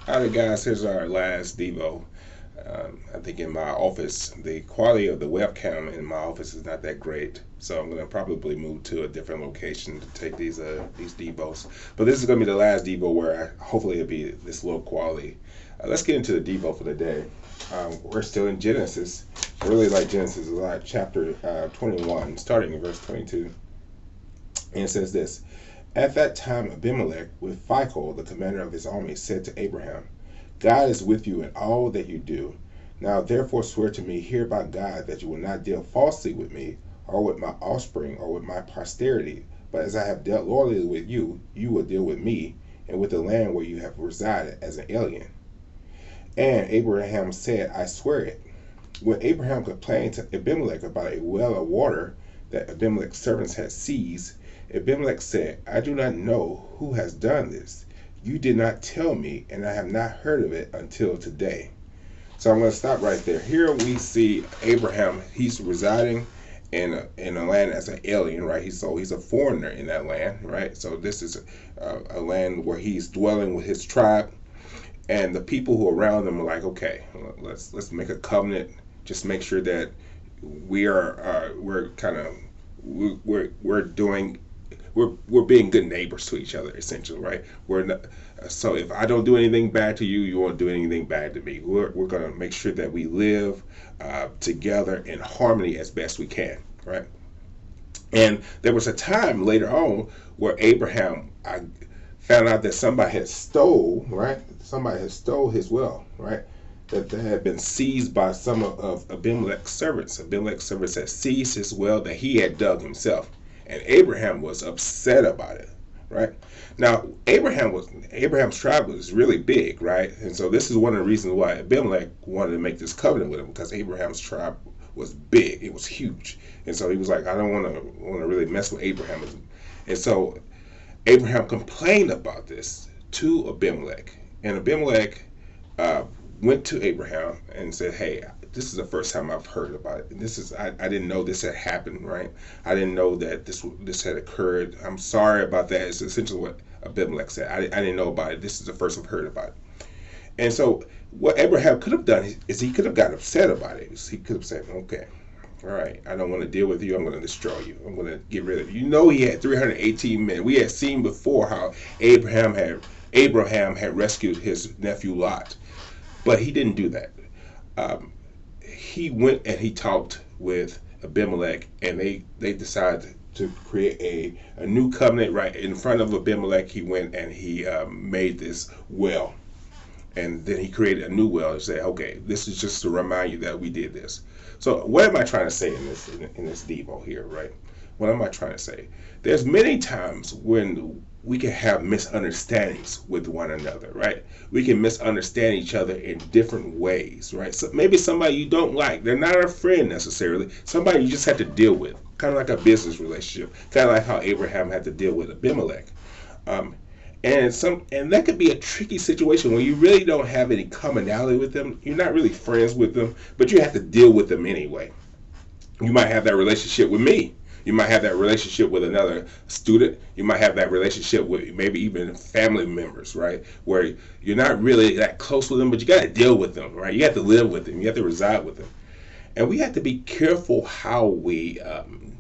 All right, guys, here's our last Devo. I think in my office, the quality of the webcam in my office is not that great, so I'm going to probably move to a different location to take these Devos. But this is going to be the last Devo where hopefully it'll be this low quality. Let's get into the Devo for the day. We're still in Genesis. I really like Genesis a lot. Chapter 21, starting in verse 22. And it says this. At that time, Abimilech, with Phicol, the commander of his army, said to Abraham, God is with you in all that you do. Now therefore swear to me here by God that you will not deal falsely with me, or with my offspring, or with my posterity, but as I have dealt loyally with you, you will deal with me, and with the land where you have resided as an alien. And Abraham said, I swear it. When Abraham complained to Abimelech about a well of water that Abimelech's servants had seized, Abimelech said, I do not know who has done this. You did not tell me, and I have not heard of it until today. So I'm going to stop right there. Here we see Abraham. He's residing in a land as an alien, right? He's a foreigner in that land, right? So this is a land where he's dwelling with his tribe, and the people who are around them are like, okay, let's make a covenant. Just make sure that we're kind of we're doing we're being good neighbors to each other, essentially, right? We're not, so if I don't do anything bad to you, you won't do anything bad to me. We're going to make sure that we live together in harmony as best we can, right? And there was a time later on where Abraham found out that somebody had stole, right? Somebody had stole his well, right? That they had been seized by some of Abimelech's servants. Abimelech's servants had seized his well that he had dug himself, and Abraham was upset about it, right? Now Abraham's tribe was really big, right? And so this is one of the reasons why Abimelech wanted to make this covenant with him, because Abraham's tribe was big, it was huge, and so he was like, I don't want to really mess with Abraham, and so Abraham complained about this to Abimelech, and Abimelech uh, went to Abraham and said, "Hey, this is the first time I've heard about it. This is I didn't know this had happened, right? I didn't know that this had occurred. I'm sorry about that." It's essentially what Abimelech said. I didn't know about it. This is the first I've heard about it. And so what Abraham could have done is he could have got upset about it. He could have said, "Okay, all right, I don't want to deal with you. I'm going to destroy you. I'm going to get rid of you." You know, he had 318 men. We had seen before how Abraham had rescued his nephew Lot, but he didn't do that. Um, he went and he talked with Abimelech, and they decided to create a new covenant right in front of Abimelech. He went and he made this well, and then he created a new well and said, "Okay, this is just to remind you that we did this." So, what am I trying to say in this Devo here, right? What am I trying to say? There's many times when we can have misunderstandings with one another, right? We can misunderstand each other in different ways, right? So maybe somebody you don't like, they're not a friend necessarily, somebody you just have to deal with, kind of like a business relationship, kind of like how Abraham had to deal with Abimelech. Um, and that could be a tricky situation when you really don't have any commonality with them. You're not really friends with them, but you have to deal with them anyway. You might have that relationship with me. You might have that relationship with another student. You might have that relationship with maybe even family members, right? Where you're not really that close with them, but you got to deal with them, right? You have to live with them. You have to reside with them. And we have to be careful how we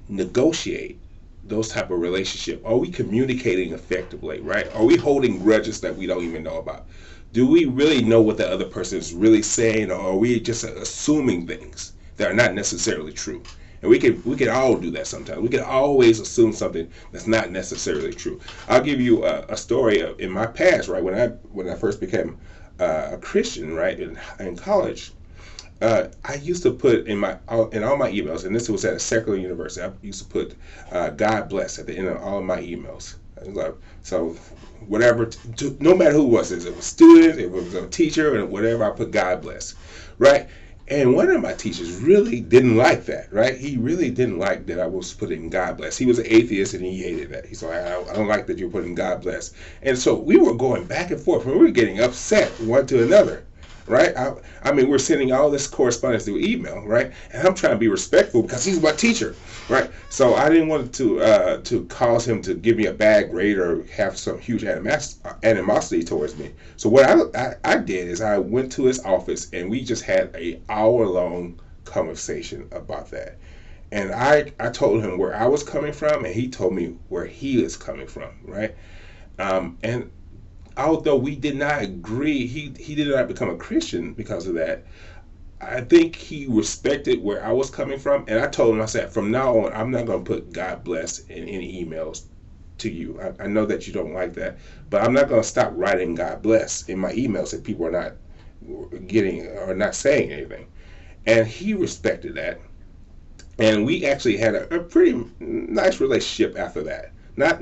negotiate those type of relationship. Are we communicating effectively, right? Are we holding grudges that we don't even know about? Do we really know what the other person is really saying, or are we just assuming things that are not necessarily true? And we can all do that sometimes. We can always assume something that's not necessarily true. I'll give you a story in my past, right? When I first became a Christian, right, in college, I used to put in all my emails, and this was at a secular university. I used to put "God bless" at the end of all of my emails. So whatever, no matter who it was, if it was a student, if it was a teacher, or whatever, I put "God bless," right? And one of my teachers really didn't like that, right? He really didn't like that I was putting "God bless." He was an atheist and he hated that. He's like, I don't like that you're putting "God bless." And so we were going back and forth, and we were getting upset one to another. right? I mean, we're sending all this correspondence through email, right? And I'm trying to be respectful because he's my teacher, right? So I didn't want to cause him to give me a bad grade or have some huge animosity towards me. So what I did is I went to his office and we just had a hour long conversation about that. And I told him where I was coming from, and he told me where he is coming from, right? And although we did not agree, he did not become a Christian because of that. I think he respected where I was coming from, and I told him, I said, from now on, I'm not going to put God bless in any emails to you. I know that you don't like that, but I'm not going to stop writing God bless in my emails if people are not getting or not saying anything. And he respected that, and we actually had a pretty nice relationship after that. Not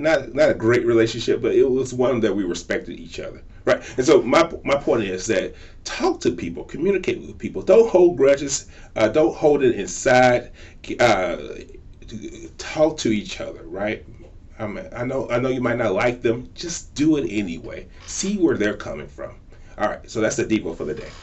a great relationship, but it was one that we respected each other, right? And so my point is that talk to people, communicate with people. Don't hold grudges. Don't hold it inside. Uh, Talk to each other, right? I know you might not like them. Just do it anyway. See where they're coming from. All right. So that's the Devo for the day.